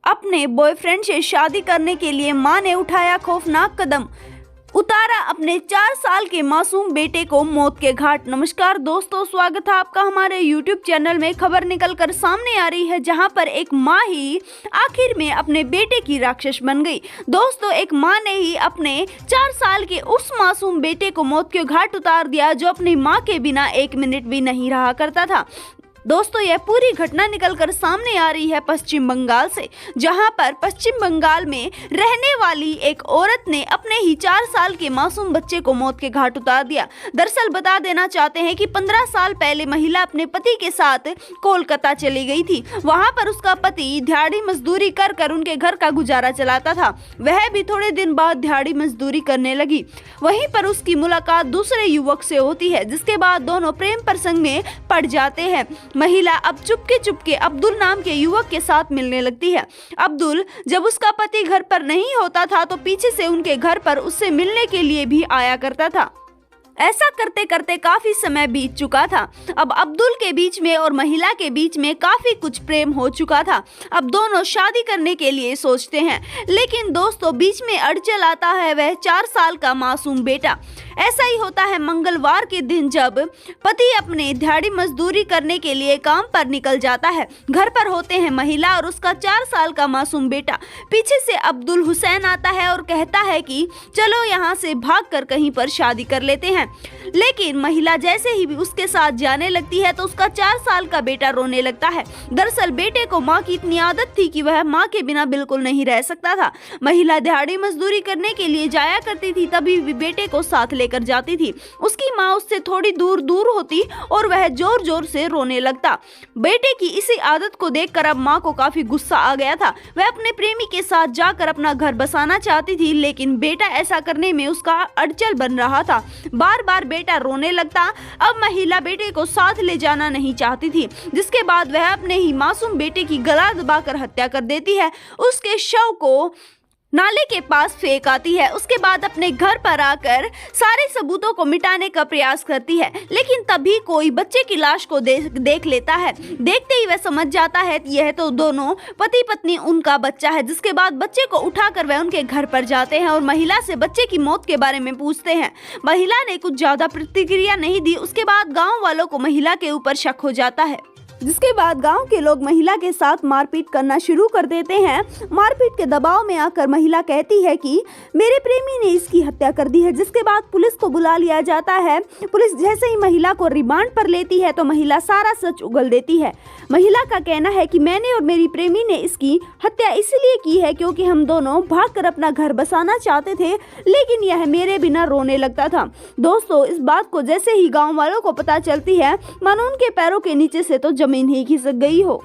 अपने बॉयफ्रेंड से शादी करने के लिए मां ने उठाया खौफनाक कदम, उतारा अपने 4 साल के मासूम बेटे को मौत के घाट। नमस्कार दोस्तों, स्वागत है आपका हमारे YouTube चैनल में। खबर निकलकर सामने आ रही है जहां पर एक मां ही आखिर में अपने बेटे की राक्षस बन गई। दोस्तों, एक मां ने ही अपने 4 साल के उस मासूम बेटे को मौत के घाट उतार दिया जो अपनी मां के बिना 1 मिनट भी नहीं रहा करता था। दोस्तों, यह पूरी घटना निकलकर सामने आ रही है पश्चिम बंगाल से, जहां पर पश्चिम बंगाल में रहने वाली एक औरत ने अपने ही 4 साल के मासूम बच्चे को मौत के घाट उतार दिया। दरअसल बता देना चाहते हैं कि 15 साल पहले महिला अपने पति के साथ कोलकाता चली गई थी। वहां पर उसका पति दिहाड़ी मजदूरी कर कर उनके घर का गुजारा चलाता था। वह भी थोड़े दिन बाद दिहाड़ी मजदूरी करने लगी। वहीं पर उसकी मुलाकात दूसरे युवक से होती है, जिसके बाद दोनों प्रेम प्रसंग में पड़ जाते हैं। महिला अब चुपके अब्दुल नाम के युवक के साथ मिलने लगती है। अब्दुल जब उसका पति घर पर नहीं होता था तो पीछे से उनके घर पर उससे मिलने के लिए भी आया करता था। ऐसा करते करते काफी समय बीत चुका था। अब अब्दुल के बीच में और महिला के बीच में काफी कुछ प्रेम हो चुका था। अब दोनों शादी करने के लिए सोचते हैं, लेकिन दोस्तों बीच में अड़चन आता है वह 4 साल का मासूम बेटा। ऐसा ही होता है मंगलवार के दिन, जब पति अपने दिहाड़ी मजदूरी करने के लिए काम पर निकल जाता है। घर पर होते हैं महिला और उसका 4 साल का मासूम बेटा। पीछे से अब्दुल हुसैन आता है और कहता है कि चलो यहाँ से भागकर कहीं पर शादी कर लेते हैं। लेकिन महिला जैसे ही भी उसके साथ जाने लगती है तो उसका 4 साल का बेटा रोने लगता है। दरअसल बेटे को माँ की इतनी आदत थी कि वह माँ के बिना बिल्कुल नहीं रह सकता था। महिला दिहाड़ी मजदूरी करने के लिए जाया करती थी, तभी भी बेटे को साथ लेकर जाती थी। उसकी माँ उससे थोड़ी दूर होती और वह जोर जोर से रोने लगता। बेटे की इसी आदत को देखकर अब माँ को काफी गुस्सा आ गया था। वह अपने प्रेमी के साथ जाकर अपना घर बसाना चाहती थी, लेकिन बेटा ऐसा करने में उसका अड़चल बन रहा था। बार बेटा रोने लगता। अब महिला बेटे को साथ ले जाना नहीं चाहती थी, जिसके बाद वह अपने ही मासूम बेटे की गला दबाकर हत्या कर देती है। उसके शव को नाले के पास फेंक आती है। उसके बाद अपने घर पर आकर सारे सबूतों को मिटाने का प्रयास करती है, लेकिन तभी कोई बच्चे की लाश को देख लेता है। देखते ही वह समझ जाता है कि यह तो दोनों पति पत्नी उनका बच्चा है। जिसके बाद बच्चे को उठाकर वह उनके घर पर जाते हैं और महिला से बच्चे की मौत के बारे में पूछते हैं। महिला ने कुछ ज्यादा प्रतिक्रिया नहीं दी। उसके बाद गाँव वालों को महिला के ऊपर शक हो जाता है, जिसके बाद गांव के लोग महिला के साथ मारपीट करना शुरू कर देते हैं। मारपीट के दबाव में आकर महिला कहती है कि मेरे प्रेमी ने इसकी हत्या कर दी है। जिसके बाद पुलिस को बुला लिया जाता है। पुलिस जैसे ही महिला को रिमांड पर लेती है तो महिला सारा सच उगल देती है। महिला का कहना है कि मैंने और मेरी प्रेमी ने इसकी हत्या इसलिए की है क्योंकि हम दोनों भागकर अपना घर बसाना चाहते थे, लेकिन यह मेरे बिना रोने लगता था। दोस्तों, इस बात को जैसे ही गाँव वालों को पता चलती है, मानो उनके पैरों के नीचे से तो जमीन ही खिसक गई हो।